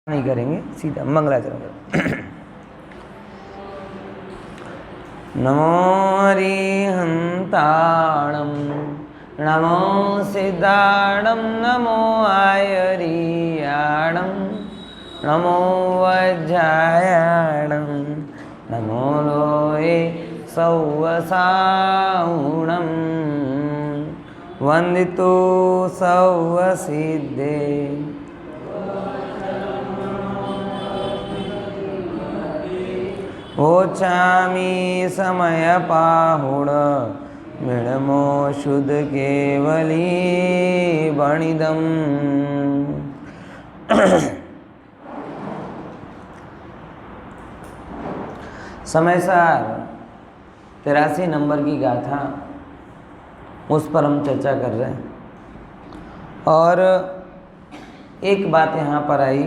नहीं करेंगे, सीधा मंगलाचरण करें। नमो हरिहंताणं नमो सिद्धाणं नमो आयरियाणं नमो वज्रायाणं नमो लोये सौवसाऊणं वंदितो सौवसिद्धे ओचामी समय पाहुण मिणमो शुद्ध केवली बणिदम। समय सार 83 नंबर की गाथा, उस पर हम चर्चा कर रहे हैं। और एक बात यहाँ पर आई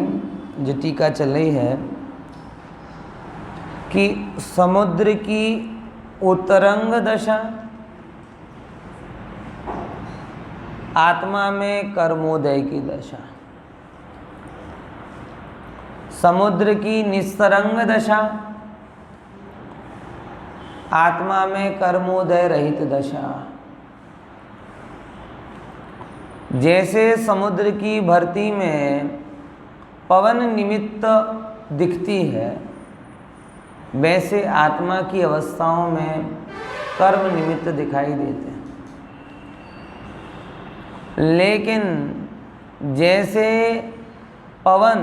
जो टीका चल रही है कि समुद्र की उत्तरंग दशा, आत्मा में कर्मोदय की दशा, समुद्र की निस्तरंग दशा, आत्मा में कर्मोदय रहित दशा। जैसे समुद्र की भरती में पवन निमित्त दिखती है, वैसे आत्मा की अवस्थाओं में कर्म निमित्त दिखाई देते हैं। लेकिन जैसे पवन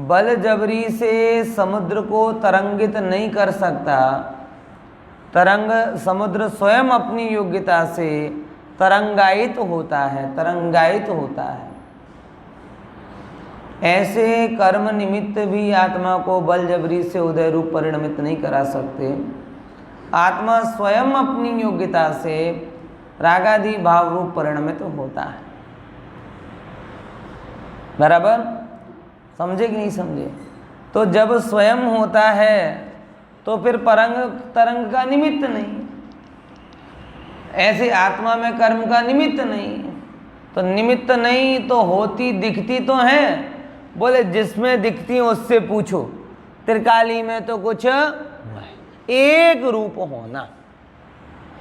बल जबरी से समुद्र को तरंगित नहीं कर सकता, समुद्र स्वयं अपनी योग्यता से तरंगायित होता है, ऐसे कर्म निमित्त भी आत्मा को बल जबरी से उदय रूप परिणमित नहीं करा सकते। आत्मा स्वयं अपनी योग्यता से रागादि भाव रूप परिणमित होता है। बराबर समझे कि नहीं समझे? तो जब स्वयं होता है तो फिर तरंग का निमित्त नहीं, ऐसे आत्मा में कर्म का निमित्त नहीं। तो निमित्त नहीं तो होती दिखती तो है, बोले जिसमें दिखती है उससे पूछो। त्रिकाली में तो कुछ एक रूप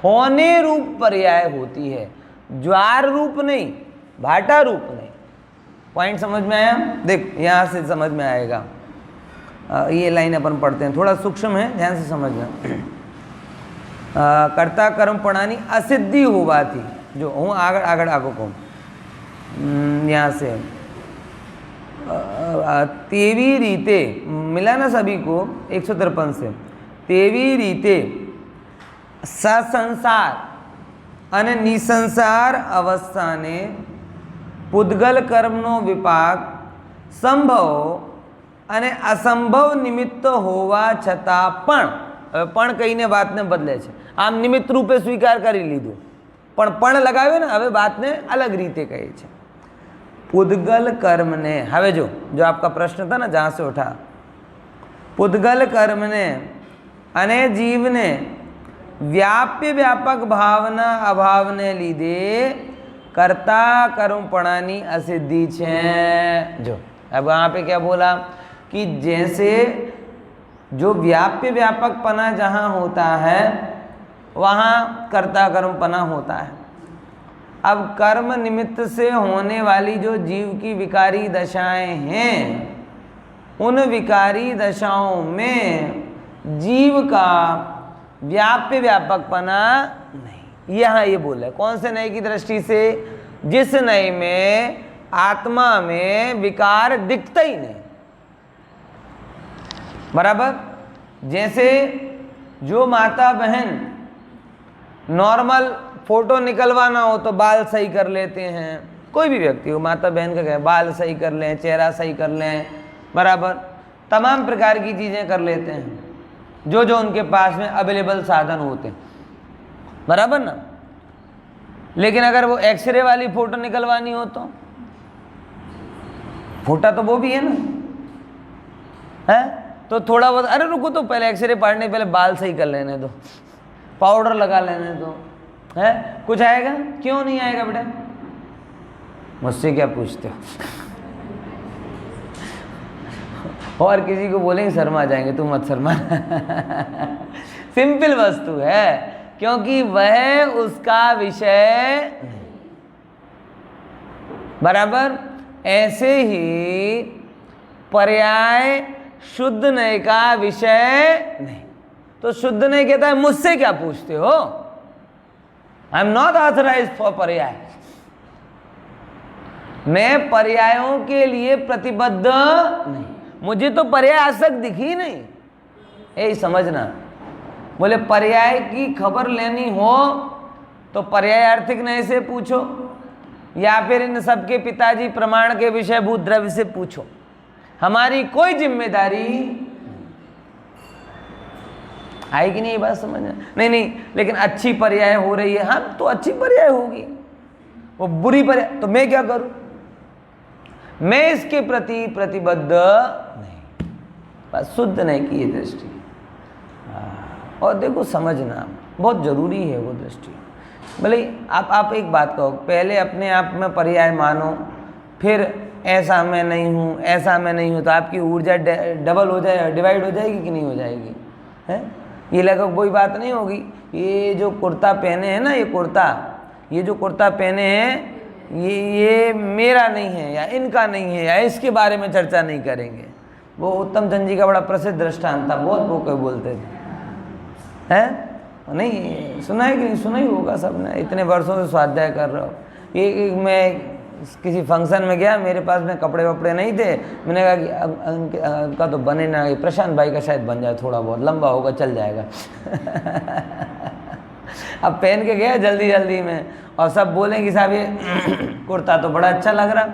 होने रूप पर्याय होती है, ज्वार रूप नहीं, भाटा रूप नहीं। पॉइंट समझ में आया? देख यहाँ से समझ में आएगा। ये लाइन अपन पढ़ते हैं, थोड़ा सूक्ष्म है, ध्यान से समझना। कर्ता कर्म प्रणानी असिद्धि हुआ थी, जो हूँ आगड़ को यहाँ से तेवी रीते मिला ना सभी को 153 से। तेवी रीते ससंसार અને નિસંસાર અવસ્થાને પૂદગલ કર્મનો વિપાક સંભવ અને અસંભવ નિમિત્ત હોવા છતાં પણ કહીને વાતને બદલે છે। આમ નિમિત્ત રૂપે સ્વીકાર કરી લીધું, પણ લગાવ્યો ને, હવે વાતને અલગ રીતે કહે છે। पुद्गल कर्म ने, हवे जो आपका प्रश्न था ना जहाँ से उठा, पुद्गल कर्म ने अने जीव ने व्याप्य व्यापक भावना अभाव ने लीधे कर्ता कर्मपणानी असिद्धि छे। जो अब वहाँ पे क्या बोला कि जैसे जो व्याप्य व्यापकपना जहाँ होता है वहाँ कर्ता कर्मपना होता है। अब कर्म निमित्त से होने वाली जो जीव की विकारी दशाएं हैं, उन विकारी दशाओं में जीव का व्याप्य व्यापकपना नहीं। यहाँ ये बोला कौन से नए की दृष्टि से? जिस नए में आत्मा में विकार दिखता ही नहीं। बराबर जैसे जो माता बहन नॉर्मल फोटो निकलवाना हो तो बाल सही कर लेते हैं, कोई भी व्यक्ति हो, माता बहन का क्या, बाल सही कर लें, चेहरा सही कर लें, बराबर तमाम प्रकार की चीज़ें कर लेते हैं जो उनके पास में अवेलेबल साधन होते हैं, बराबर ना। लेकिन अगर वो एक्सरे वाली फ़ोटो निकलवानी हो तो फोटा तो वो भी है ना, है तो थोड़ा बहुत, अरे रुको तो पहले एक्सरे पाड़ने पहले बाल सही कर लेने दो, पाउडर लगा लेने दो, है कुछ आएगा? क्यों नहीं आएगा बेटा? मुझसे क्या पूछते हो? और किसी को बोलेंगे शर्मा जाएंगे, तू मत शर्मा। सिंपल वस्तु है, क्योंकि वह उसका विषय नहीं। बराबर ऐसे ही पर्याय शुद्ध नय का विषय नहीं। तो शुद्ध नय कहता है मुझसे क्या पूछते हो, I am not authorised for पर्याय, मैं पर्यायों के लिए प्रतिबद्ध नहीं, मुझे तो पर्याय आज तक दिखी नहीं। यही समझना, बोले पर्याय की खबर लेनी हो तो पर्यायार्थिक नय से पूछो, या फिर इन सबके पिताजी प्रमाण के विषयभूत द्रव्य से पूछो, हमारी कोई जिम्मेदारी आई कि नहीं, बात समझना। नहीं, लेकिन अच्छी पर्याय हो रही है, हाँ तो अच्छी पर्याय होगी, वो बुरी पर्याय तो मैं क्या करूं, मैं इसके प्रति प्रतिबद्ध नहीं। बस शुद्ध नहीं की ये दृष्टि। और देखो समझना बहुत जरूरी है वो दृष्टि। भले आप एक बात कहो, पहले अपने आप में पर्याय मानो, फिर ऐसा मैं नहीं हूँ, ऐसा मैं नहीं हूँ, तो आपकी ऊर्जा डबल हो जाए, डिवाइड हो जाएगी कि नहीं हो जाएगी, है? ये लगभग कोई बात नहीं होगी। ये जो कुर्ता पहने हैं ना, ये जो कुर्ता पहने हैं, ये मेरा नहीं है या इनका नहीं है, या इसके बारे में चर्चा नहीं करेंगे। वो उत्तम चंद जी का बड़ा प्रसिद्ध दृष्टांत था, बहुत वो कोई बोलते थे, हैं? नहीं सुना है कि नहीं सुना ही होगा सबने, इतने वर्षों से स्वाध्याय कर रहा हूँ। ये मैं किसी फंक्शन में गया, मेरे पास में कपड़े वपड़े नहीं थे, मैंने कहा कि उनका तो बने ना, प्रशांत भाई का शायद बन जाए, थोड़ा बहुत लंबा होगा चल जाएगा। अब पहन के गया जल्दी में, और सब बोले कि साहब ये कुर्ता तो बड़ा अच्छा लग रहा,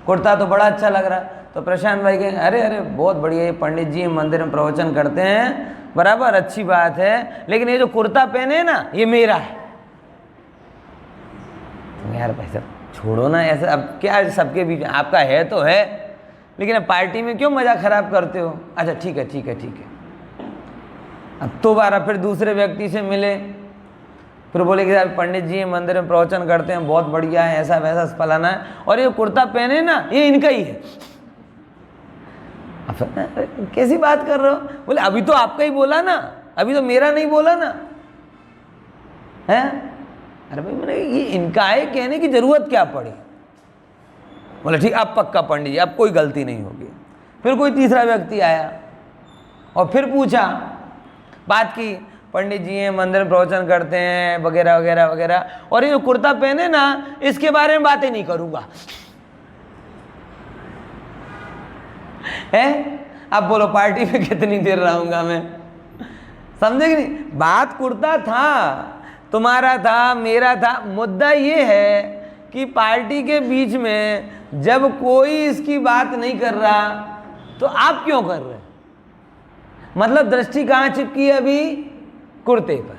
कुर्ता तो बड़ा अच्छा लग रहा। तो प्रशांत भाई कहें अरे बहुत बढ़िया, ये पंडित जी मंदिर में प्रवचन करते हैं, बराबर अच्छी बात है, लेकिन ये जो कुर्ता पहने ना ये मेरा है। यार भाई साहब छोड़ो ना ऐसा, अब क्या सबके बीच आपका है तो है, लेकिन अब पार्टी में क्यों मजा खराब करते हो। अच्छा ठीक है। अब दोबारा फिर दूसरे व्यक्ति से मिले, फिर बोले कि यार पंडित जी मंदिर में प्रवचन करते हैं, बहुत बढ़िया है, ऐसा वैसा फलाना है, और ये कुर्ता पहने ना ये इनका ही है। कैसी बात कर रहे हो? बोले अभी तो आपका ही बोला ना, अभी तो मेरा नहीं बोला ना, है? अरे भाई मैंने ये इनका है कहने की जरूरत क्या पड़ी। बोले ठीक, अब पक्का पंडित जी, अब कोई गलती नहीं होगी। फिर कोई तीसरा व्यक्ति आया और फिर पूछा, बात की, पंडित जी हैं मंदिर में प्रवचन करते हैं वगैरह वगैरह वगैरह, और ये जो कुर्ता पहने ना इसके बारे में बातें नहीं करूंगा, है? अब बोलो पार्टी में कितनी देर रहूंगा मैं, समझे कि नहीं? बात कुर्ता था, तुम्हारा था, मेरा था। मुद्दा ये है कि पार्टी के बीच में जब कोई इसकी बात नहीं कर रहा तो आप क्यों कर रहे? मतलब दृष्टि कहाँ चिपकी है अभी? कुर्ते पर।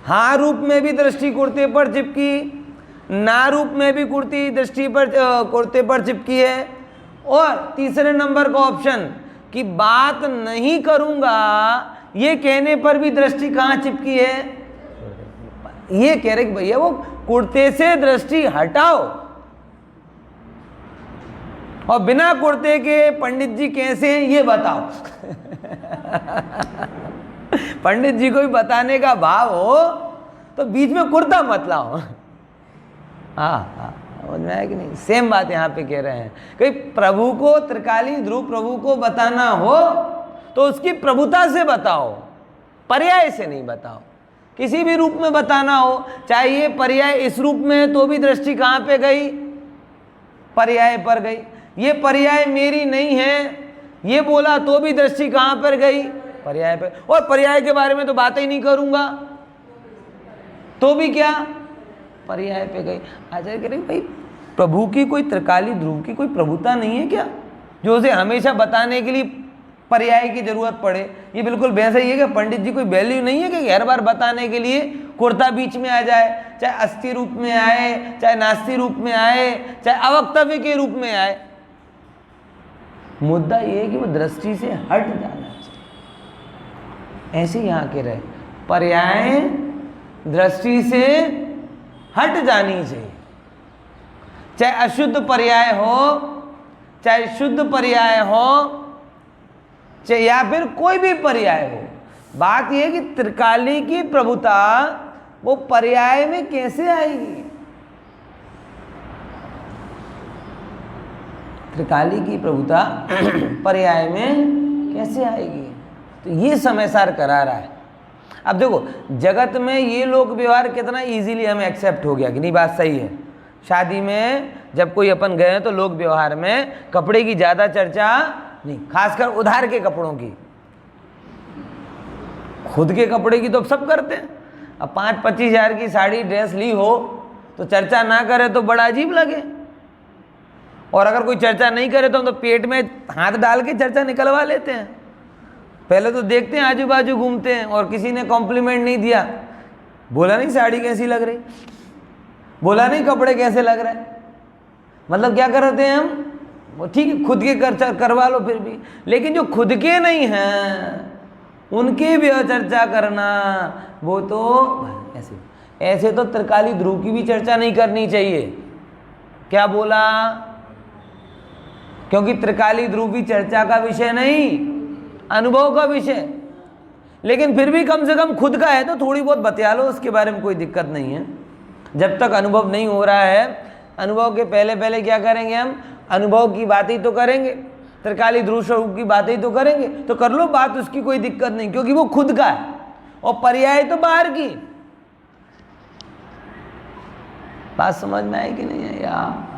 हाँ रूप में भी दृष्टि कुर्ते पर चिपकी, ना रूप में भी कुर्ती दृष्टि पर कुर्ते पर चिपकी है, और तीसरे नंबर का ऑप्शन कि बात नहीं करूंगा ये कहने पर भी दृष्टि कहाँ चिपकी है? ये कह रहे कि भैया वो कुर्ते से दृष्टि हटाओ, और बिना कुर्ते के पंडित जी कैसे हैं ये बताओ। पंडित जी को भी बताने का भाव हो तो बीच में कुर्ता मत लाओ। हाँ समझ में आया कि नहीं? सेम बात यहाँ पे कह रहे हैं कि प्रभु को, त्रिकाली ध्रुव प्रभु को बताना हो तो उसकी प्रभुता से बताओ, पर्याय से नहीं बताओ। किसी भी रूप में बताना हो, चाहे ये पर्याय इस रूप में है तो भी दृष्टि कहाँ पे गई? पर्याय पर गई। ये पर्याय मेरी नहीं है ये बोला तो भी दृष्टि कहाँ पर गई? पर्याय पर। और पर्याय के बारे में तो बात ही नहीं करूंगा तो भी क्या? पर्याय पे गई। आचार्य कह रहे भाई प्रभु की कोई त्रिकाली ध्रुव की कोई प्रभुता नहीं है क्या, जो उसे हमेशा बताने के लिए पर्याय की जरूरत पड़े? ये बिल्कुल वैसा ही है कि पंडित जी कोई वैल्यू नहीं है कि हर बार बताने के लिए कुर्ता बीच में आ जाए, चाहे अस्थि रूप में आए, चाहे नास्ति रूप में आए, चाहे अवक्तव्य के रूप में आए। मुद्दा ये है कि वो दृष्टि से हट जाना चाहिए। ऐसे यहाँ के रहे पर्याय दृष्टि से हट जानी चाहिए, चाहे अशुद्ध पर्याय हो, चाहे शुद्ध पर्याय हो चाहे या फिर कोई भी पर्याय हो, बात यह है कि त्रिकाली की प्रभुता वो पर्याय में कैसे आएगी। त्रिकाली की प्रभुता पर्याय में कैसे आएगी, तो ये समय सार करा रहा है। अब देखो जगत में ये लोक व्यवहार कितना इजीली हमें एक्सेप्ट हो गया कि नहीं, बात सही है। शादी में जब कोई अपन गए तो लोक व्यवहार में कपड़े की ज़्यादा चर्चा नहीं, खासकर उधार के कपड़ों की। खुद के कपड़े की तो अब सब करते हैं। अब 5-25 हज़ार की साड़ी ड्रेस ली हो तो चर्चा ना करे तो बड़ा अजीब लगे, और अगर कोई चर्चा नहीं करे तो हम तो पेट में हाथ डाल के चर्चा निकलवा लेते हैं। पहले तो देखते हैं, आजू बाजू घूमते हैं, और किसी ने कॉम्प्लीमेंट नहीं दिया, बोला नहीं साड़ी कैसी लग रही, बोला नहीं कपड़े कैसे लग रहे, मतलब क्या करते हैं हम, वो ठीक है खुद के करवा लो फिर भी, लेकिन जो खुद के नहीं हैं उनके भी चर्चा करना, वो तो ऐसे तो त्रिकाली ध्रुव की भी चर्चा नहीं करनी चाहिए। क्या बोला, क्योंकि त्रिकाली ध्रुव भी चर्चा का विषय नहीं, अनुभव का विषय। लेकिन फिर भी कम से कम खुद का है तो थोड़ी बहुत बतिया लो, उसके बारे में कोई दिक्कत नहीं है। जब तक अनुभव नहीं हो रहा है, अनुभव के पहले पहले क्या करेंगे हम, अनुभव की बातें तो करेंगे, त्रिकाली ध्रुव स्वरूप की बातें तो करेंगे, तो कर लो बात, उसकी कोई दिक्कत नहीं, क्योंकि वो खुद का है और पर्याय तो बाहर की। बात समझ में आई कि नहीं है यार,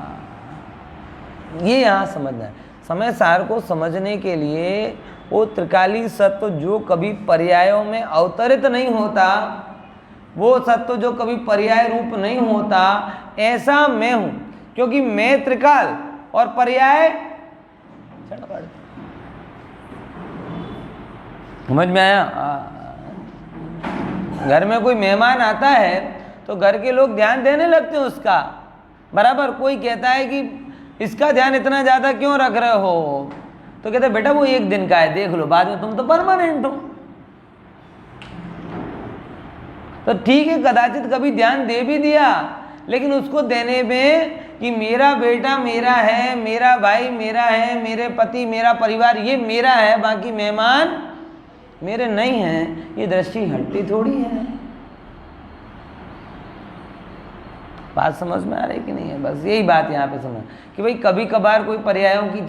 ये यहाँ समझना है। समय सार को समझने के लिए वो त्रिकाली सत्व जो कभी पर्यायों में अवतरित नहीं होता, वो सत्व जो कभी पर्याय रूप नहीं होता, ऐसा मैं हूं, क्योंकि मैं त्रिकाल और पर्याय। समझ में आया। घर में कोई मेहमान आता है तो घर के लोग ध्यान देने लगते हैं उसका, बराबर। कोई कहता है कि इसका ध्यान इतना ज़्यादा क्यों रख रहे हो, तो कहते बेटा वो एक दिन का है, देख लो, बाद में तुम तो परमानेंट हो। तो ठीक है, कदाचित कभी ध्यान दे भी दिया, लेकिन उसको देने में कि मेरा बेटा मेरा है, मेरा भाई मेरा है, मेरे पति मेरा परिवार ये मेरा है, बाकी मेहमान मेरे नहीं हैं, ये दृष्टि हटती थोड़ी है। बात समझ में आ रही कि नहीं है, बस यही बात यहाँ पे समझ कि भाई कभी कभार कोई पर्यायों की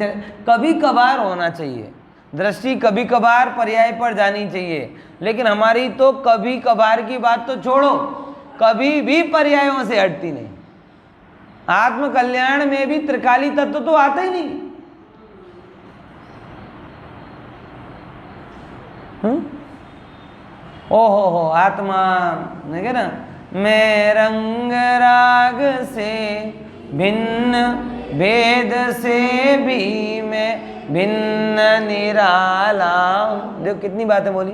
कभी कभार होना चाहिए, दृष्टि कभी कभार पर्याय पर जानी चाहिए, लेकिन हमारी तो कभी कभार की बात तो छोड़ो, कभी भी पर्यायों से हटती नहीं। आत्म कल्याण में भी त्रिकाली तत्व तो आता ही नहीं। ओहो हो आत्मा नहीं कह ना, मैं रंग राग से भिन्न, भेद से भी मैं भिन्न निराला हूं। देखो कितनी बातें बोली।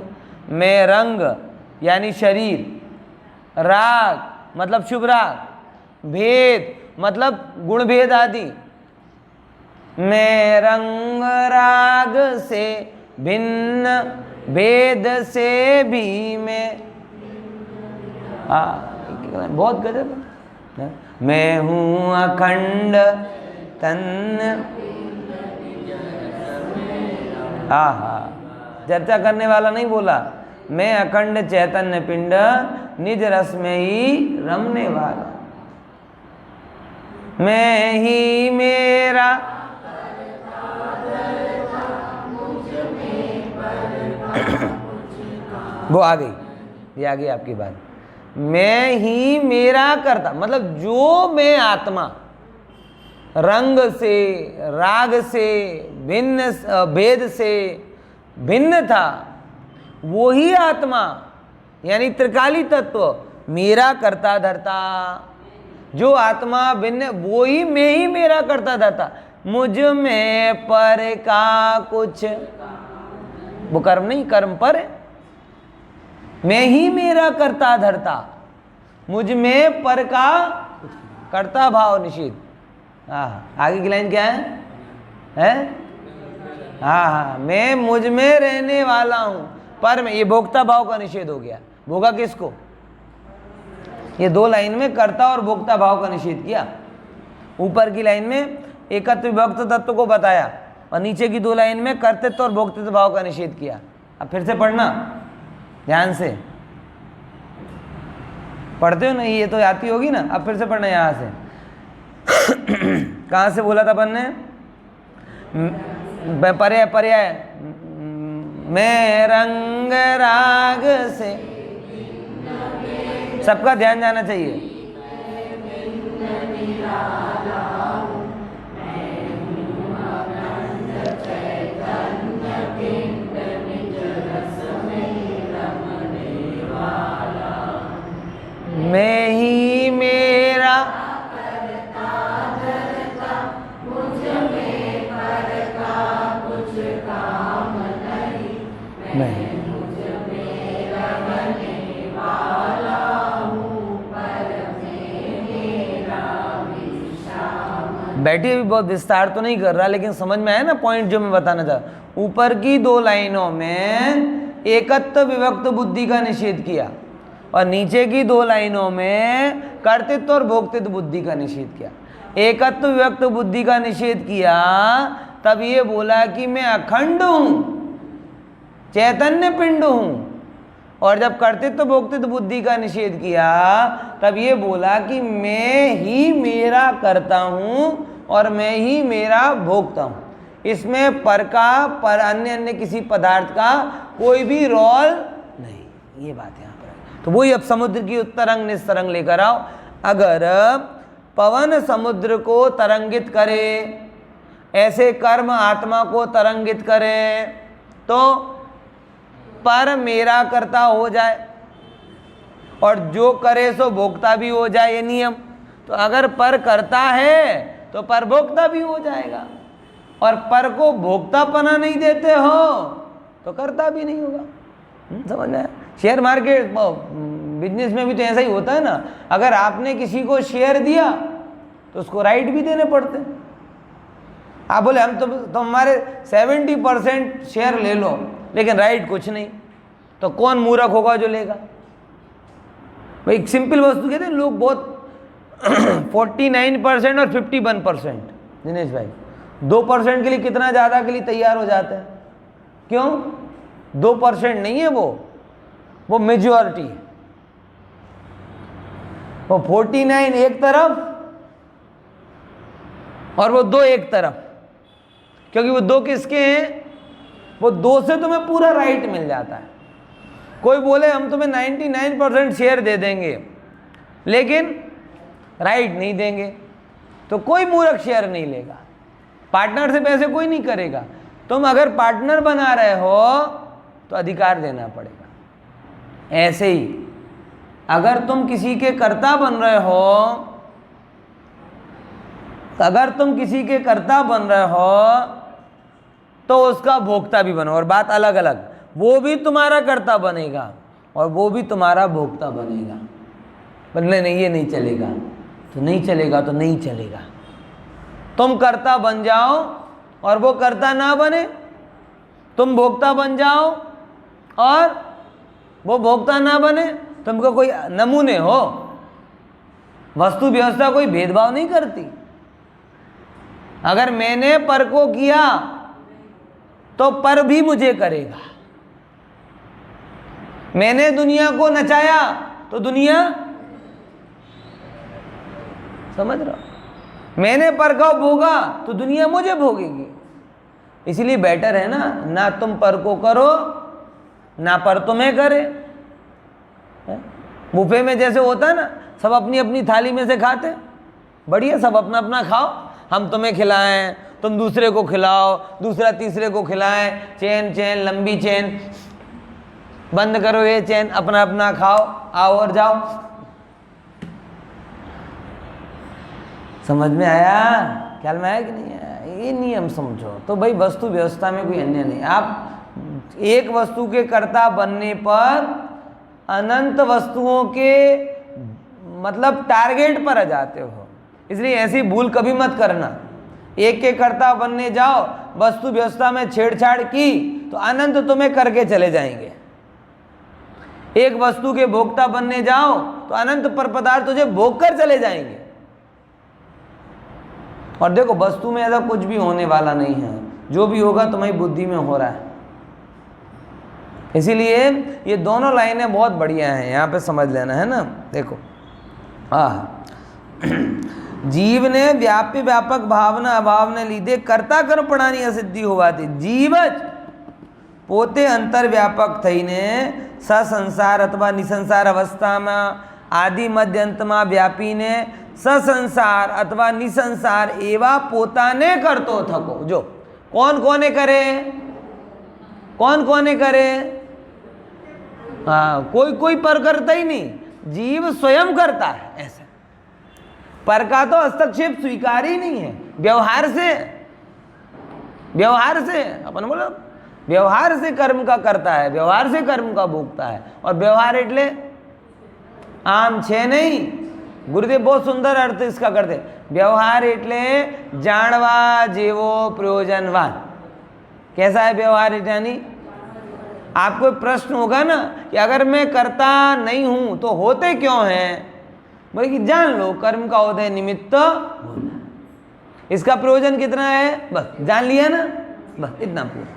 मैं रंग यानी शरीर, राग मतलब शुभ राग, भेद मतलब गुण भेद आदि। मैं रंग राग से भिन्न, भेद से भी मैं, बहुत गजब है। मैं हूँ अखंड तन, चर्चा करने वाला नहीं बोला, मैं अखंड चैतन्य पिंड निज रस में ही रमने वाला, मैं ही मेरा वो आ गई, ये आ गई आपकी बात। मैं ही मेरा करता, मतलब जो मैं आत्मा रंग से, राग से, भिन्न भेद से भिन्न था, वो ही आत्मा यानी त्रिकाली तत्व मेरा करता धरता। जो आत्मा भिन्न वो ही मैं ही मेरा करता धरता, मुझ में पर का कुछ, वो कर्म नहीं, कर्म पर है। मैं ही मेरा करता धरता, मुझ में पर का कर्ता भाव निषेध। आगे की लाइन क्या है? हाँ, मैं मुझ में रहने वाला हूं, पर में, ये भोक्ता भाव का निषेध हो गया। भोगा किसको? ये दो लाइन में कर्ता और भोक्ता भाव का निषेध किया। ऊपर की लाइन में एकत्व विभक्त तत्व को बताया और नीचे की 2 लाइन में कर्तृत्व और भोक्तृत्व भाव का निषेध किया। अब फिर से पढ़ना ध्यान से, पढ़ते हो नहीं, ये तो आती होगी ना। अब फिर से पढ़ना यहाँ से कहाँ से बोला था अपन ने? पर्याय पर्याय मैं रंग राग से, सबका ध्यान जाना चाहिए। मैं ही मेरा नहीं, बैठी अभी बहुत विस्तार तो नहीं कर रहा, लेकिन समझ में आया ना पॉइंट जो मैं बताना चाहता। ऊपर की 2 लाइनों में एकत्व विभक्त बुद्धि का निषेध किया और नीचे की 2 लाइनों में कर्तृत्व और भोक्तृत्व बुद्धि का निषेध किया। एकत्व विभक्त बुद्धि का निषेध किया तब ये बोला कि मैं अखंड हूं, चैतन्य पिंड हूं, और जब कर्तृत्व भोक्तृत्व बुद्धि का निषेध किया तब ये बोला कि मैं ही मेरा करता हूं और मैं ही मेरा भोगता हूं। इसमें पर का, पर अन्य किसी पदार्थ का कोई भी रोल नहीं। ये बात यहाँ पर। तो वही अब समुद्र की उत्तरंग निस्तरंग लेकर आओ। अगर पवन समुद्र को तरंगित करे, ऐसे कर्म आत्मा को तरंगित करे, तो पर मेरा कर्ता हो जाए और जो करे सो भोक्ता भी हो जाए, ये नियम। तो अगर पर करता है तो पर भोक्ता भी हो जाएगा, और पर को भोक्तापना नहीं देते हो तो करता भी नहीं होगा। समझ में? शेयर मार्केट बिजनेस में भी तो ऐसा ही होता है ना। अगर आपने किसी को शेयर दिया तो उसको राइट भी देने पड़ते हैं। आप बोले हम तो हमारे 70% शेयर ले लो, लेकिन राइट कुछ नहीं, तो कौन मूर्ख होगा जो लेगा? भाई सिंपल वस्तु कहते हैं लोग बहुत 49% और 51%। दिनेश भाई 2% के लिए कितना ज़्यादा के लिए तैयार हो जाते हैं? क्यों? 2% नहीं है वो मेजॉरिटी है। वो 49 एक तरफ और वो 2 एक तरफ, क्योंकि वो 2 किसके हैं? वो 2 से तुम्हें पूरा राइट मिल जाता है। कोई बोले हम तुम्हें 99% शेयर दे देंगे लेकिन राइट नहीं देंगे, तो कोई मूर्ख शेयर नहीं लेगा। पार्टनर से पैसे कोई नहीं करेगा। तुम अगर पार्टनर बना रहे हो तो अधिकार देना पड़ेगा। ऐसे ही अगर तुम किसी के कर्ता बन रहे हो, तो उसका भोक्ता भी बनो। और बात अलग अलग, वो भी तुम्हारा कर्ता बनेगा और वो भी तुम्हारा भोक्ता बनेगा। बोले नहीं ये नहीं चलेगा, तो नहीं चलेगा, तो नहीं चलेगा। तुम कर्ता बन जाओ और वो कर्ता ना बने, तुम भोक्ता बन जाओ और वो भोक्ता ना बने। तुमको कोई नमूने हो, वस्तु व्यवस्था कोई भेदभाव नहीं करती। अगर मैंने पर को किया तो पर भी मुझे करेगा। मैंने दुनिया को नचाया तो दुनिया, समझ रहा हो? मैंने पर को भोगा तो दुनिया मुझे भोगेगी। इसलिए बेटर है ना तुम पर को करो ना पर तुम्हें करे। बुफे में जैसे होता है ना, सब अपनी अपनी थाली में से खाते, बढ़िया सब अपना अपना खाओ, हम तुम्हें खिलाएं, तुम दूसरे को खिलाओ, दूसरा तीसरे को खिलाएं, चेन लंबी चेन, बंद करो ये चेन, अपना अपना खाओ, आओ और जाओ। समझ में आया? ख्याल में आया कि नहीं आया? ये नियम समझो। तो भाई वस्तु व्यवस्था में कोई अन्य नहीं। आप एक वस्तु के कर्ता बनने पर अनंत वस्तुओं के मतलब टारगेट पर आ जाते हो। इसलिए ऐसी भूल कभी मत करना। एक के कर्ता बनने जाओ, वस्तु व्यवस्था में छेड़छाड़ की तो अनंत तुम्हें करके चले जाएंगे। एक वस्तु के भोक्ता बनने जाओ तो अनंत पर पदार्थ तुझे भोग कर चले जाएंगे। और देखो वस्तु में ऐसा कुछ भी होने वाला नहीं है, जो भी होगा तुम्हारी बुद्धि में हो रहा है। इसीलिए ये दोनों लाइनें बहुत बढ़िया हैं, यहाँ पे समझ लेना है ना। देखो जीव ने व्यापी व्यापक भावना अभाव ने लीधे कर्ता कर्म प्रणाली असिद्धि होवाती। जीव પોતે અંતરવ્યાપક થઈને સસંસાર અથવા નિસંસાર અવસ્થામાં આદિ મધ્ય અંતમાં વ્યાપીને સસંસાર અથવા નિસંસાર એવા પોતાને કરતો થકો। જો કોણ કોને કરે, કોણ કોને કરે? हाँ, कोई कोई पर करता ही नहीं, जीव स्वयं करता है। ऐसे पर का तो हस्तक्षेप स्वीकार ही नहीं है। व्यवहार से, व्यवहार से अपन बोलो व्यवहार से कर्म का करता है, व्यवहार से कर्म का भोगता है। और व्यवहार એટલે આમ છે નહીં। ગુરુદેવ बहुत सुंदर अर्थ इसका करते। व्यवहार એટલે જાણવા જેવો પ્રયોજનવાન। कैसा है व्यवहार? यानी आपको प्रश्न होगा ना कि अगर मैं करता नहीं हूं तो होते क्यों हैं? भाई कि जान लो कर्म का होता है निमित्त होना। इसका प्रयोजन कितना है? बस जान लिया ना, बस इतना पूरा।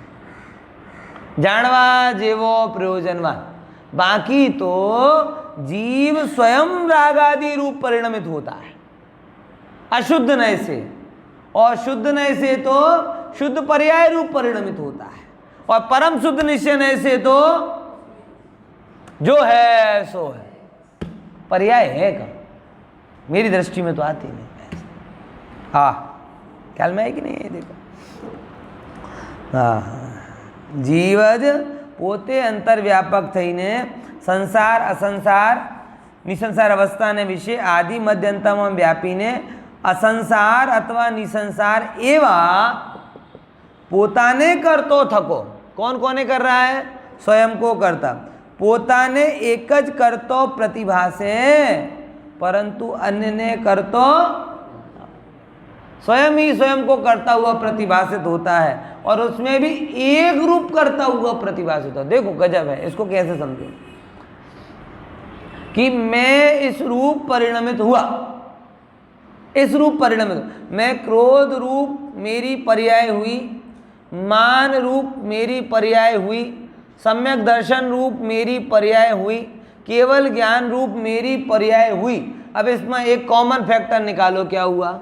जानवा जेवो प्रयोजनवान। बाकी तो जीव स्वयं रागादि रूप परिणमित होता है अशुद्ध नय से, और शुद्ध नय से तो शुद्ध पर्याय रूप परिणमित होता है, और परम शुद्ध निश्चय नय से तो जो है सो है। पर्याय है का मेरी दृष्टि में तो आती नहीं। हाँ, ख्याल में है कि नहीं? देखो हाँ, जीवज પોતે અંતરવ્યાપક થઈને સંસાર અસંસાર નિસંસાર અવસ્થાને વિશે આદિ મધ્યંતમાં વ્યાપીને અસંસાર अथवा નિસંસાર એવા પોતાને કરતો થકો। कौन कोने कर रहा है? स्वयं को करता। પોતાને એક જ કરતો પ્રતિભા से, परंतु अन्य ने करतो। स्वयं ही स्वयं को करता हुआ प्रतिभाषित होता है, और उसमें भी एक रूप करता हुआ प्रतिभाषित होता है। देखो गजब है। इसको कैसे समझो कि मैं इस रूप परिणमित हुआ, इस रूप परिणमित, मैं क्रोध रूप मेरी पर्याय हुई, मान रूप मेरी पर्याय हुई, सम्यक दर्शन रूप मेरी पर्याय हुई, केवल ज्ञान रूप मेरी पर्याय हुई। अब इसमें एक कॉमन फैक्टर निकालो, क्या हुआ?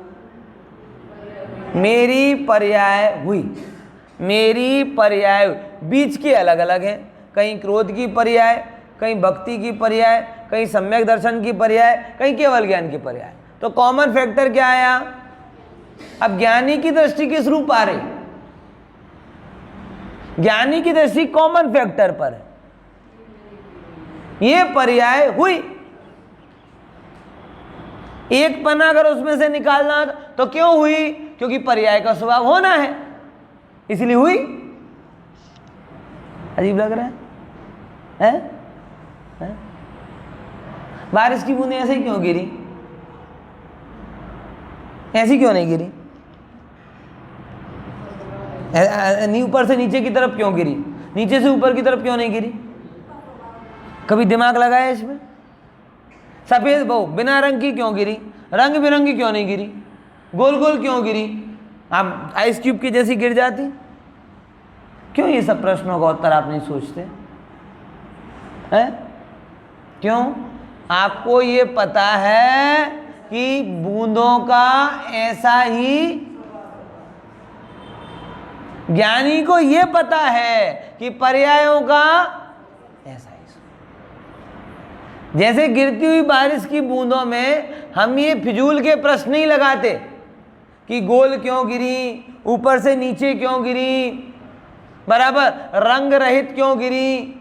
मेरी पर्याय हुई, मेरी पर्याय। बीच के अलग अलग हैं, कहीं क्रोध की पर्याय, कहीं भक्ति की पर्याय, कहीं सम्यक दर्शन की पर्याय, कहीं केवल ज्ञान की पर्याय। तो कॉमन फैक्टर क्या आया? अब ज्ञानी की दृष्टि किस रूप आ रही? ज्ञानी की दृष्टि कॉमन फैक्टर पर है। ये पर्याय हुई, एक पन्ना अगर उसमें से निकालना तो क्यों हुई? क्योंकि पर्याय का स्वभाव होना है, इसलिए हुई। अजीब लग रहा है? बारिश की बूंदें ऐसे ही क्यों गिरी? ऐसी क्यों नहीं गिरी? ऊपर से नीचे की तरफ क्यों गिरी? नीचे से ऊपर की तरफ क्यों नहीं गिरी? कभी दिमाग लगाया इसमें? सफेद बहु बिना रंग की क्यों गिरी? रंग बिरंगी क्यों नहीं गिरी? गोल गोल क्यों गिरी? आप आइस क्यूब की जैसी गिर जाती? क्यों ये सब प्रश्नों का उत्तर आप नहीं सोचते हैं? क्यों? आपको ये पता है कि बूंदों का ऐसा ही, ज्ञानी को ये पता है कि पर्यायों का ऐसा ही। जैसे गिरती हुई बारिश की बूंदों में हम ये फिजूल के प्रश्न नहीं लगाते कि गोल क्यों गिरी, ऊपर से नीचे क्यों गिरी, बराबर रंग रहित क्यों गिरी।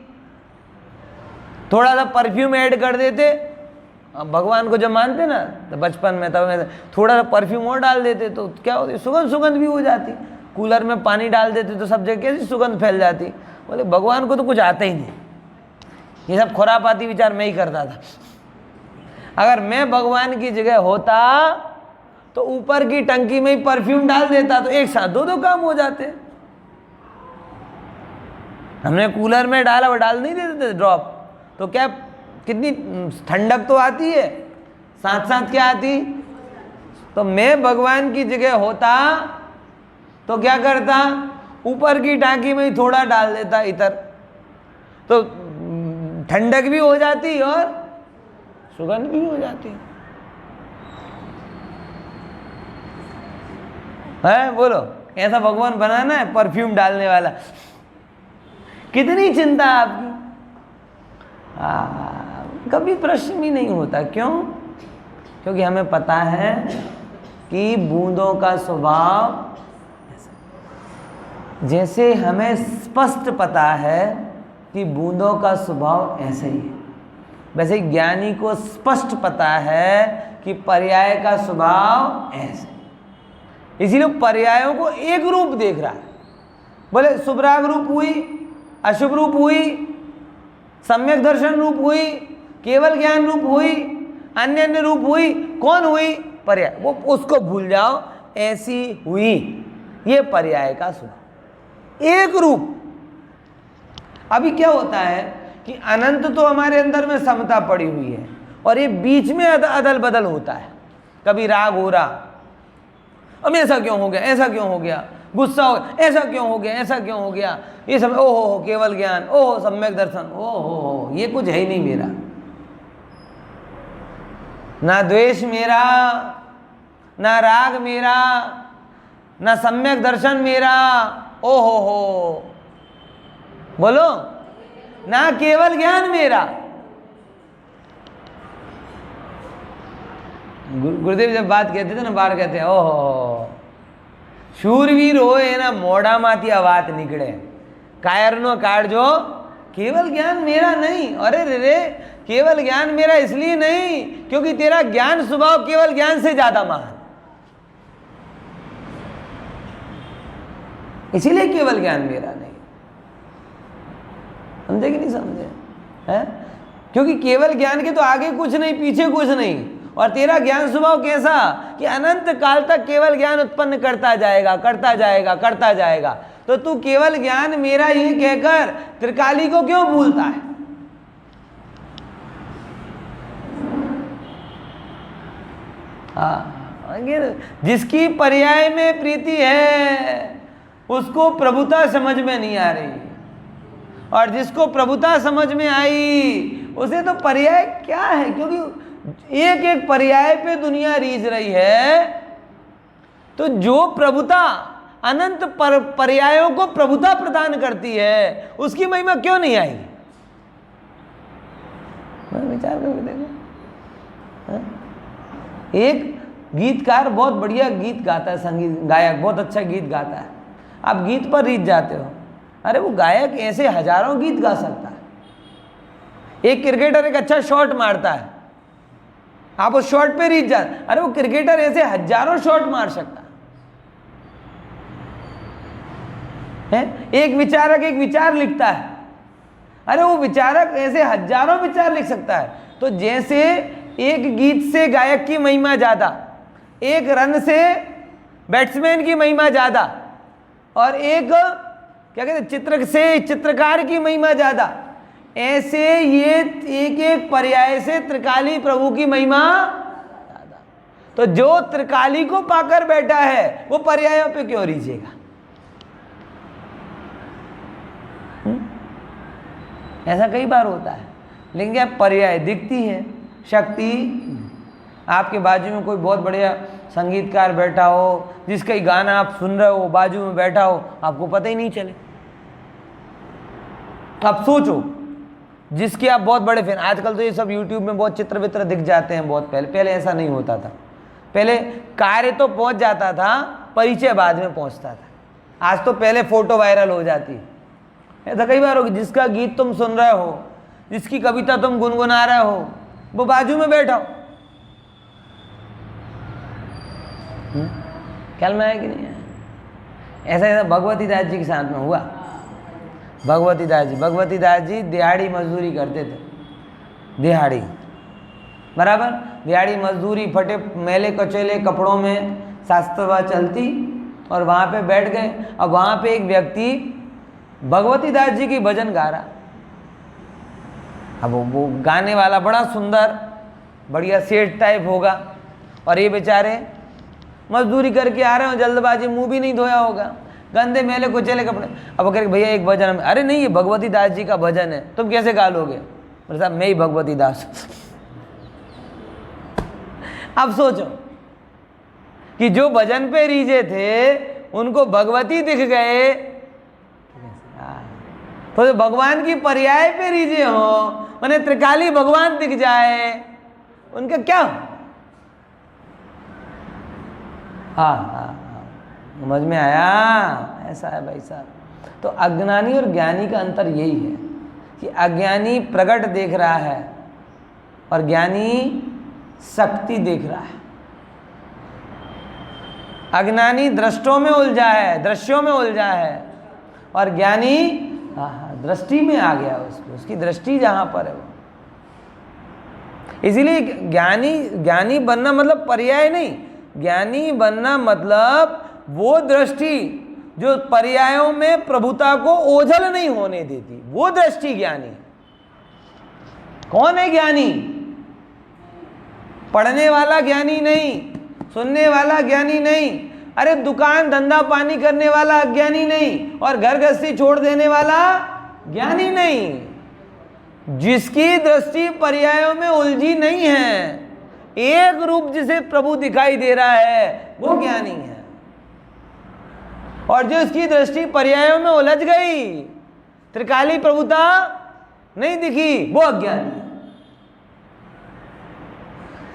थोड़ा सा परफ्यूम ऐड कर देते, अब भगवान को जब मानते ना तो बचपन में तब थोड़ा सा परफ्यूम और डाल देते तो क्या होती? सुगंध सुगंध भी हो जाती। कूलर में पानी डाल देते तो सब जगह कैसी सुगंध फैल जाती। बोले भगवान को तो कुछ आता ही नहीं, ये सब खुरापाती विचार मैं ही करता था। अगर मैं भगवान की जगह होता तो ऊपर की टंकी में ही परफ्यूम डाल देता तो एक साथ दो काम हो जाते। हमने कूलर में डाला, वो डाल नहीं देते ड्रॉप, तो क्या कितनी ठंडक तो आती है, साथ साथ क्या आती? तो मैं भगवान की जगह होता तो क्या करता, ऊपर की टांकी में ही थोड़ा डाल देता इतर, तो ठंडक भी हो जाती और सुगंध भी हो जाती है। बोलो, ऐसा भगवान बनाना है परफ्यूम डालने वाला, कितनी चिंता आपकी। कभी प्रश्न भी नहीं होता। क्यों? क्योंकि हमें पता है कि बूंदों का स्वभाव, जैसे हमें स्पष्ट पता है कि बूंदों का स्वभाव ऐसे ही है, वैसे ज्ञानी को स्पष्ट पता है कि पर्याय का स्वभाव ऐसे, इसीलिए पर्यायों को एक रूप देख रहा है। बोले शुभराग रूप हुई, अशुभ रूप हुई, सम्यक दर्शन रूप हुई, केवल ज्ञान रूप हुई, अन्य अन्य रूप हुई, कौन हुई? पर्याय। वो उसको भूल जाओ, ऐसी हुई, ये पर्याय का स्वभाव, एक रूप। अभी क्या होता है कि अनंत तो हमारे अंदर में समता पड़ी हुई है और ये बीच में अदल बदल होता है। कभी राग हो रहा, अब ऐसा क्यों हो गया, ऐसा क्यों हो गया, गुस्सा हो गया, ऐसा क्यों हो गया, ऐसा क्यों हो गया, ये सब ओहो केवल ज्ञान, ओहो सम्यक दर्शन, ओहो ये कुछ है ही नहीं मेरा, ना द्वेष मेरा, ना राग मेरा, ना सम्यक दर्शन मेरा, ओहो हो, बोलो, ना केवल ज्ञान मेरा। गुरुदेव जब बात कहते थे ना, बार कहते हैं ओहो शूरवीर होए ना मोड़ा माती आ बात निकले, कायर नो काढ़जो, केवल ज्ञान मेरा नहीं। अरे रे केवल ज्ञान मेरा इसलिए नहीं क्योंकि तेरा ज्ञान स्वभाव केवल ज्ञान से ज्यादा महान, इसीलिए केवल ज्ञान मेरा नहीं। समझे कि नहीं समझे? है क्योंकि केवल ज्ञान के तो आगे कुछ नहीं, पीछे कुछ नहीं, और तेरा ज्ञान स्वभाव कैसा कि अनंत काल तक केवल ज्ञान उत्पन्न करता जाएगा, करता जाएगा, करता जाएगा। तो तू केवल ज्ञान मेरा ये कहकर त्रिकाली को क्यों भूलता है? जिसकी पर्याय में प्रीति है उसको प्रभुता समझ में नहीं आ रही, और जिसको प्रभुता समझ में आई उसे तो पर्याय क्या है, क्योंकि एक एक पर्याय पे दुनिया रीझ रही है। तो जो प्रभुता अनंत पर्यायों को प्रभुता प्रदान करती है उसकी महिमा क्यों नहीं आएगी? विचार करके देखो। एक गीतकार बहुत बढ़िया गीत गाता है, संगीत गायक बहुत अच्छा गीत गाता है, आप गीत पर रीझ जाते हो। अरे वो गायक ऐसे हजारों गीत गा सकता है। एक क्रिकेटर एक अच्छा शॉट मारता है, आप उस शॉट पे रीझ जाते, अरे वो क्रिकेटर ऐसे हजारों शॉट मार सकता है। एक विचारक एक विचार लिखता है, अरे वो विचारक ऐसे हजारों विचार लिख सकता है। तो जैसे एक गीत से गायक की महिमा ज्यादा, एक रन से बैट्समैन की महिमा ज्यादा, और एक क्या कहते चित्र से चित्रकार की महिमा ज्यादा, ऐसे ये एक एक पर्याय से त्रिकाली प्रभु की महिमा ज्यादा। तो जो त्रिकाली को पाकर बैठा है वो पर्यायों पे क्यों रीझेगा? ऐसा कई बार होता है। लेकिन क्या पर्याय दिखती है, शक्ति आपके बाजू में कोई बहुत बढ़िया संगीतकार बैठा हो, जिसका ही गाना आप सुन रहे हो, बाजू में बैठा हो, आपको पता ही नहीं चले। आप सोचो, जिसके आप बहुत बड़े फैन, आजकल तो ये सब यूट्यूब में बहुत चित्र वित्र दिख जाते हैं, बहुत पहले ऐसा नहीं होता था। पहले कार्य तो पहुंच जाता था, परिचय बाद में पहुंचता था। आज तो पहले फोटो वायरल हो जाती है। ऐसा कई बार होगी, जिसका गीत तुम सुन रहे हो, जिसकी कविता तुम गुनगुना रहे हो, वो बाजू में बैठा हो। ख्याल में आया कि नहीं है? ऐसा भगवती दास जी के साथ में हुआ। भगवती दास जी दिहाड़ी मजदूरी करते थे, दिहाड़ी बराबर, दिहाड़ी मजदूरी, फटे मैले कचेले कपड़ों में शास्त्रवा चलती, और वहाँ पे बैठ गए। अब वहाँ पे एक व्यक्ति भगवती दास जी की भजन गा रहा। अब वो गाने वाला बड़ा सुंदर बढ़िया सेठ टाइप होगा, और ये बेचारे मजदूरी करके आ रहे हो, जल्दबाजी, मुंह भी नहीं धोया होगा, गंदे मेले कुचेले कपड़े। अब वो कह भैया एक भजन, अरे नहीं ये भगवती दास जी का भजन है, तुम कैसे गा लोगे? बोले साहब मैं ही भगवती दास। अब सोचो कि जो भजन पे रीझे थे उनको भगवती दिख गए, तो भगवान की पर्याय पे रीझे हो, उन्हें त्रिकाली भगवान दिख जाए, उनका क्या? हाँ, समझ में आया? ऐसा है भाई साहब। तो अज्ञानी और ज्ञानी का अंतर यही है कि अज्ञानी प्रकट देख रहा है और ज्ञानी शक्ति देख रहा है। अज्ञानी दृष्टों में उलझा है, दृश्यों में उलझा है, और ज्ञानी दृष्टि में आ गया, उसकी दृष्टि जहां पर है वो। इसीलिए ज्ञानी बनना मतलब पर्याय नहीं, ज्ञानी बनना मतलब वो दृष्टि जो पर्यायों में प्रभुता को ओझल नहीं होने देती, वो दृष्टि ज्ञानी। कौन है ज्ञानी? पढ़ने वाला ज्ञानी नहीं, सुनने वाला ज्ञानी नहीं, अरे दुकान धंधा पानी करने वाला अज्ञानी नहीं, और घर गृहस्थी छोड़ देने वाला ज्ञानी नहीं। जिसकी दृष्टि पर्यायों में उलझी नहीं है, एक रूप जिसे प्रभु दिखाई दे रहा है, वो ज्ञानी है। और जिसकी दृष्टि पर्यायों में उलझ गई, त्रिकाली प्रभुता नहीं दिखी, वो अज्ञानी है।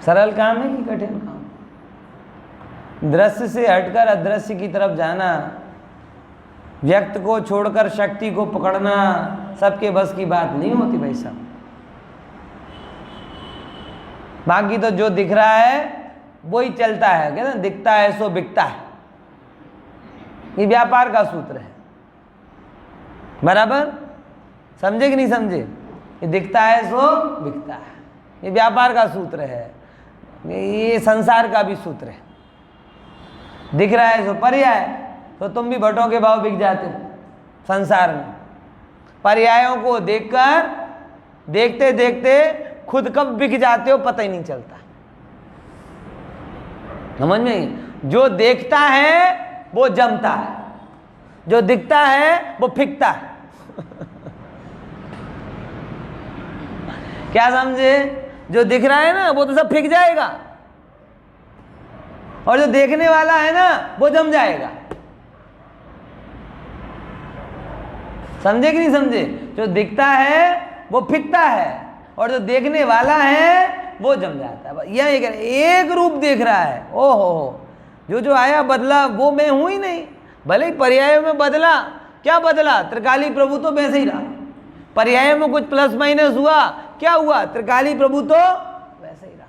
सरल काम है कि कठिन काम? दृश्य से हटकर अदृश्य की तरफ जाना, व्यक्त को छोड़कर शक्ति को पकड़ना सबके बस की बात नहीं होती भाई साहब। बाकी तो जो दिख रहा है वो ही चलता है, कहते हैं दिखता है सो बिकता है, ये व्यापार का सूत्र है। बराबर समझे कि नहीं समझे? ये दिखता है सो बिकता है, ये व्यापार का सूत्र है, ये संसार का भी सूत्र है। दिख रहा है सो पर्याय, तो तुम भी भट्टों के भाव बिक जाते हो संसार में। पर्यायों को देखकर देखते देखते खुद कब बिक जाते हो पता ही नहीं चलता। समझ में? जो देखता है वो जमता है, जो दिखता है वो फिकता है। क्या समझे? जो दिख रहा है ना वो तो सब फिक जाएगा, और जो देखने वाला है ना वो जम जाएगा। समझे कि नहीं समझे? जो दिखता है वो फिकता है, और जो देखने वाला है वो जम जाता है। यह एक रूप देख रहा है। ओहो, जो आया बदला वो मैं हूं ही नहीं, भले ही पर्यायों में बदला, क्या बदला? त्रिकाली प्रभु तो वैसे ही रहा। पर्यायों में कुछ प्लस माइनस हुआ, क्या हुआ? त्रिकाली प्रभु तो वैसे ही रहा।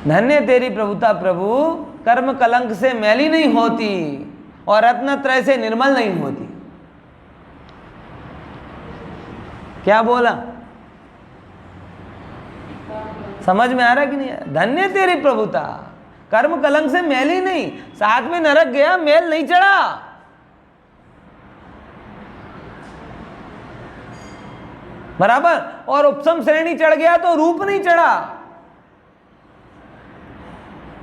धन्य तेरी प्रभुता प्रभु, कर्म कलंक से मैली नहीं होती और रत्नत्रय से निर्मल नहीं होती। क्या बोला? समझ में आ रहा कि नहीं? धन्य तेरी प्रभुता, कर्म कलंक से मैली नहीं। साथ में नरक गया, मैल नहीं चढ़ा। बराबर। और उपसम श्रेणी चढ़ गया तो रूप नहीं चढ़ा।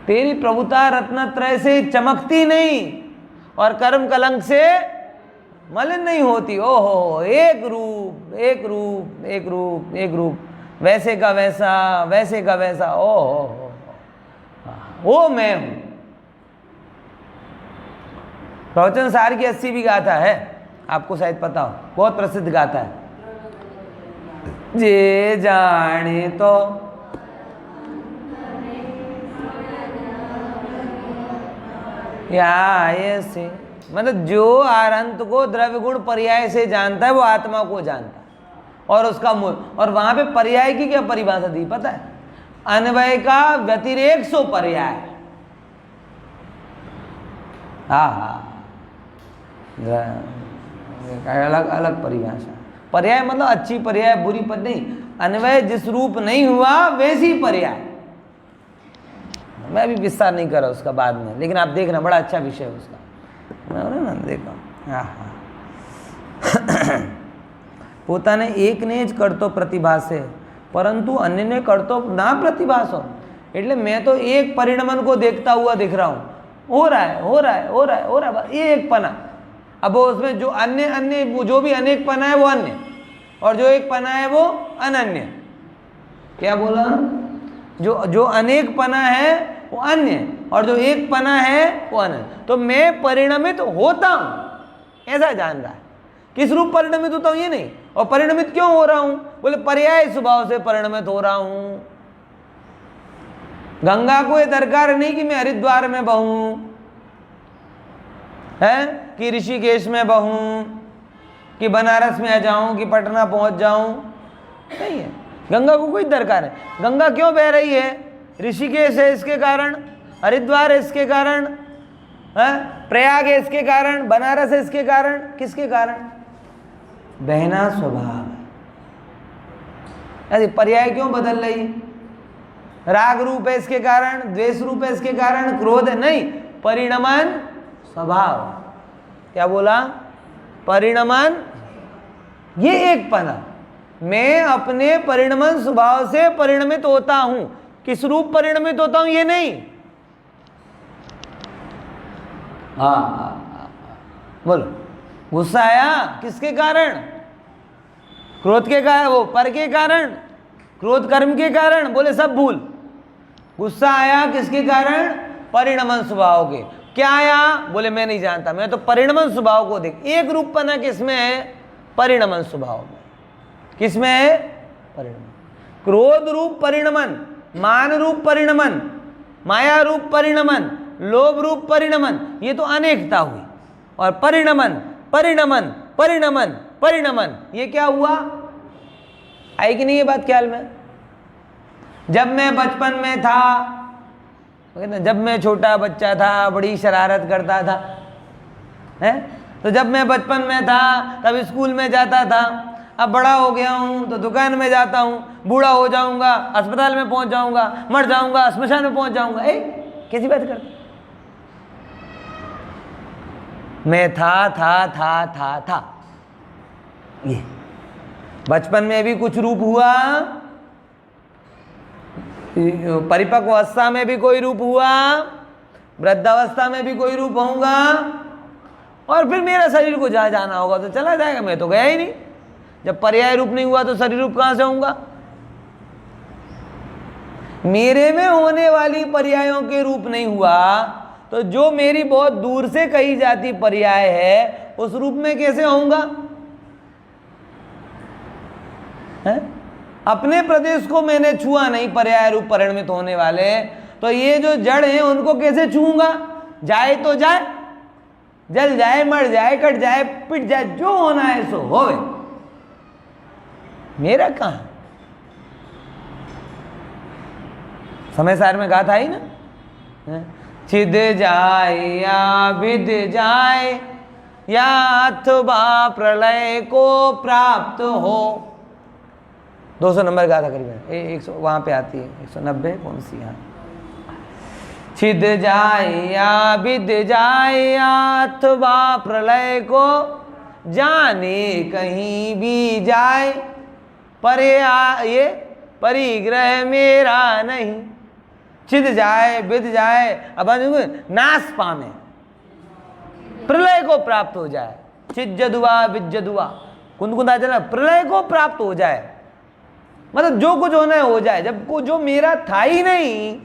तेरी प्रभुता रत्नत्रय से चमकती नहीं और कर्म कलंक से मलिन नहीं होती। ओहो, एक रूप एक रूप एक रूप एक रूप, वैसे का वैसा वैसे का वैसा। ओहो, वो मैं हूं। प्रवचन सार की 80 भी गाथा है, आपको शायद पता हो, बहुत प्रसिद्ध गाथा है। जे जाने तो या से, मतलब जो आरंत को द्रव्य गुण पर्याय से जानता है वो आत्मा को जानता है, और उसका मूल। और वहां पे पर्याय की क्या परिभाषा दी पता है? अन्वय का व्यतिरेक सो पर्याय। अलग अलग परिभाषा। पर्याय मतलब अच्छी पर्याय बुरी पर नहीं, अन्वय जिस रूप नहीं हुआ वैसी पर्याय। मैं भी विस्तार नहीं कर रहा उसका बाद में, लेकिन आप देखना बड़ा अच्छा विषय है उसका, ना देखो। પોતાને એકને જ કરતો પ્રતિભાસે, પરંતુ અન્યને કરતો ના પ્રતિભાસો। એટલે मैं तो एक परिणमन को देखता हुआ दिख रहा हूँ, हो रहा है हो रहा है हो रहा है हो रहा है, ये एक पना। अब वो उसमें जो अन्य अन्य जो भी अनेक पना है वो अन्य, और जो एक पना है वो अनन्य। क्या बोला? जो अनेक पना है वो अन्य, और जो एक पना है वो अनन्य। तो मैं परिणमित होता हूं ऐसा जान रहा है। किस रूप परिणमित होता हूं ये नहीं। और परिणमित क्यों हो रहा हूं? बोले पर्याय स्वभाव से परिणमित हो रहा हूं। गंगा को ये दरकार नहीं कि मैं हरिद्वार में बहूं, है कि ऋषिकेश में बहूं, कि बनारस में आ जाऊं, कि पटना पहुंच जाऊं, नहीं है। गंगा को कोई दरकार है। गंगा क्यों बह रही है? ऋषिकेश है इसके कारण, हरिद्वार है इसके कारण, है प्रयाग है इसके कारण, बनारस है इसके कारण। किसके कारण? बहना स्वभाव है। पर्याय क्यों बदल रही? राग रूप है इसके कारण, द्वेष रूप है इसके कारण, क्रोध है नहीं, परिणमन स्वभाव। क्या बोला? परिणमन, ये एक पना। मैं अपने परिणमन स्वभाव से परिणमित होता हूं। किस रूप परिणमित होता हूं ये नहीं। बोलो, गुस्सा आया किसके कारण? क्रोध के कारण, वो पर के कारण, क्रोध कर्म के कारण। बोले सब भूल। गुस्सा आया किसके कारण? परिणमन स्वभाव के। क्या आया? बोले मैं नहीं जानता, मैं तो परिणमन स्वभाव को देख। एक रूपपना किसमें है? परिणमन स्वभाव में। किसमें है? परिणमन। क्रोध रूप परिणमन, मान रूप परिणमन, माया रूप परिणमन, लोभ रूप परिणमन, ये तो अनेकता हुई। और परिणमन परिणमन परिणमन परिणमन, ये क्या हुआ? आई कि नहीं ये बात ख्याल में? जब मैं बचपन में था, जब मैं छोटा बच्चा था बड़ी शरारत करता था, है? तो जब मैं बचपन में था तब स्कूल में जाता था। अब बड़ा हो गया हूँ तो दुकान में जाता हूँ, बूढ़ा हो जाऊंगा अस्पताल में पहुंच जाऊंगा, मर जाऊंगा श्मशान में पहुंच जाऊंगा। कैसी बात करता? मैं था ये बचपन में भी कुछ रूप हुआ, परिपक्व अवस्था में भी कोई रूप हुआ, वृद्धावस्था में भी कोई रूप होऊंगा, और फिर मेरा शरीर को जहाँ जाना होगा तो चला जाएगा। मैं तो गया ही नहीं। जब पर्याय रूप नहीं हुआ तो शरीर रूप कहाँ से होऊंगा? मेरे में होने वाली पर्यायों के रूप नहीं हुआ तो जो मेरी बहुत दूर से कही जाती पर्याय है उस रूप में कैसे होऊंगा? है? अपने प्रदेश को मैंने छुआ नहीं, पर्याय रूप परिणमित होने वाले, तो ये जो जड़ हैं उनको कैसे छूंगा? जाए तो जाए, जल जाए, मर जाए, कट जाए, पिट जाए, जो होना है सो होवे। मेरा कहां? समय सार में गा था ही ना, छिद जाए या विद जाए या अथवा प्रलय को प्राप्त हो। 200 नंबर गा था करीबन, 100 वहां पे आती है, 190 कौन सी? यहाँ छिद जाए या विद जाए या अथवा प्रलय को जाने कहीं भी जाए, परे ये परिग्रह मेरा नहीं। छिद जाए विद जाए, अब नाश पामे, प्रलय को प्राप्त हो जाए। छिज्जदुआ विज्जदुआ, कुंदकुंदा चला, प्रलय को प्राप्त हो जाए, मतलब जो कुछ होना है हो जाए। जब को जो मेरा था ही नहीं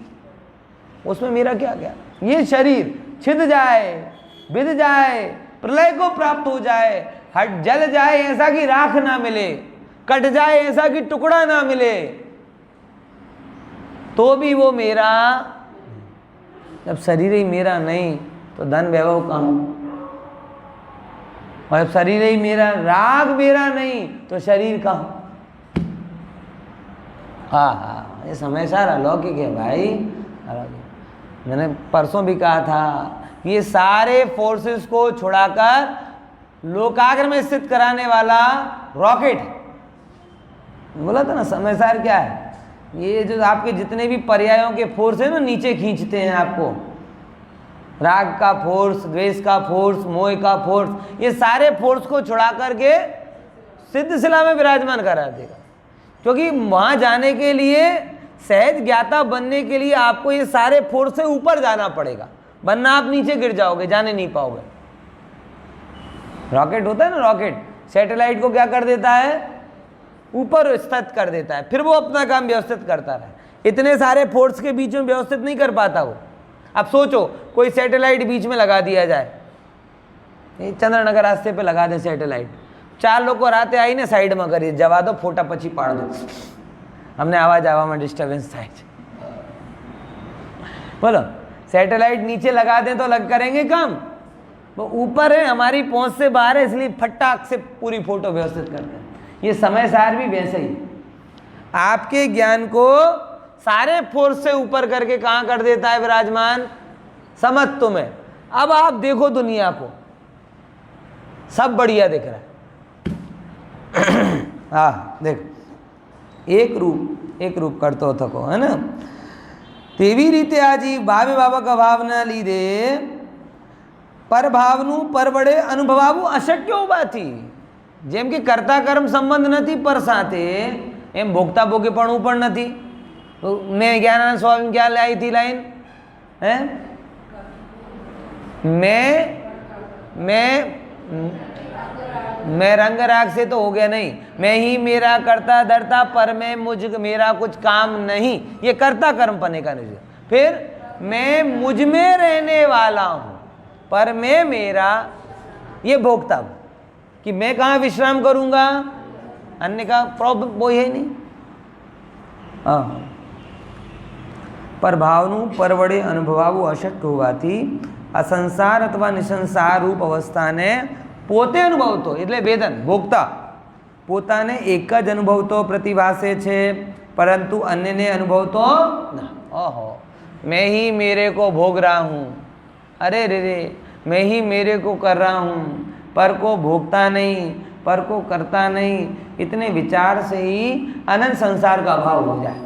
उसमें मेरा क्या क्या? ये शरीर छिद जाए, विद जाए, प्रलय को प्राप्त हो जाए, हट जल जाए ऐसा कि राख ना मिले, कट जाए ऐसा कि टुकड़ा ना मिले, तो भी वो मेरा। जब शरीर ही मेरा नहीं तो धन वैभव कहाँ? और जब शरीर ही मेरा, राग मेरा नहीं तो शरीर कहाँ? हाँ, ये समय सारा अलौकिक है भाई। मैंने परसों भी कहा था, ये सारे फोर्सेस को छुड़ाकर लोकाग्र में स्थित कराने वाला रॉकेट। बोला था ना समय सार क्या है? ये जो आपके जितने भी पर्यायों के फोर्स है ना, नीचे खींचते हैं आपको। राग का फोर्स, द्वेष का फोर्स, मोह का फोर्स, ये सारे फोर्स को छुड़ा करके सिद्ध शिला में विराजमान करा देगा। क्योंकि वहां जाने के लिए सहज ज्ञाता बनने के लिए आपको ये सारे फोर्स से ऊपर जाना पड़ेगा, वरना आप नीचे गिर जाओगे, जाने नहीं पाओगे। रॉकेट होता है ना, रॉकेट सैटेलाइट को क्या कर देता है, ऊपर स्थित कर देता है, फिर वो अपना काम व्यवस्थित करता रहे। इतने सारे फोर्स के बीच में व्यवस्थित नहीं कर पाता वो। अब सोचो कोई सैटेलाइट बीच में लगा दिया जाए, चंद्रनगर रास्ते पे लगा दे सैटेलाइट, 4 लोग को राते आई ने साइड में करिए, जवा दो, फोटा पची पाड़ दो, हमने आवाज आवा में डिस्टर्बेंस થાય છે। बोलो सैटेलाइट नीचे लगा दें तो लग करेंगे काम, वो ऊपर है, हमारी पहुंच से बाहर है, इसलिए फटाक से पूरी फोटो व्यवस्थित करते हैं। ये समय सार भी वैसे ही आपके ज्ञान को सारे फोर्स से ऊपर करके कहाँ कर देता है विराजमान, समत्व में। अब आप देखो दुनिया को, सब बढ़िया दिख रहा है। हाँ देख, एक रूप करतो थको है ना, तेवी रीते आजी भावे भावक भावना लीधे परभावनु परवड़े अनुभवावु अशक्य होवाथी। જેમ કે કર્તા કર્મ સંબંધ નથી પર સાથે એમ ભોગતા ભોગીપણું પણ નથી। મેં જ્ઞાનાનંદ સ્વામી क्या लाई थी लाइन है, मैं रंग राग से तो हो गया नहीं, मैं ही मेरा करता धरता पर मैं मुझ मेरा कुछ काम नहीं, ये कर्ता कर्म पने का नहीं। फिर मैं मुझ में रहने वाला हूँ पर मैं मेरा, ये भोगता हूँ कि मैं कहाँ विश्राम करूँगा, अन्य का प्रॉब्लम वो है नहीं। हाँ पर भावनु परवड़े अनुभवावु अशक्य होवाथी असंसार अथवा निसंसार रूप अवस्थाने પોતે અનુભવતો એટલે વેદન ભોગતા પોતાને એક જ અનુભવતો પ્રતિભાસે છે, પરંતુ અન્યને અનુભવતો ના। ઓહો, मैं ही मेरे को भोग रहा हूँ, अरे रे रे मैं ही मेरे को कर रहा हूँ, पर को भोगता नहीं, पर को करता नहीं। इतने विचार से ही अनंत संसार का अभाव हो जाए।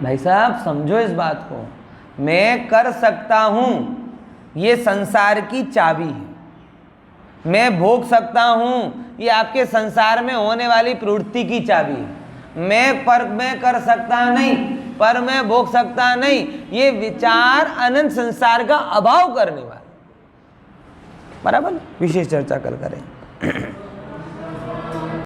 भाई साहब समझो इस बात को, मैं कर सकता हूँ ये संसार की चाबी है, मैं भोग सकता हूँ ये आपके संसार में होने वाली प्रवृत्ति की चाबी है। मैं कर सकता नहीं, पर मैं भोग सकता नहीं, ये विचार अनंत संसार का अभाव करने वाला। बराबर, विशेष चर्चा कल करें।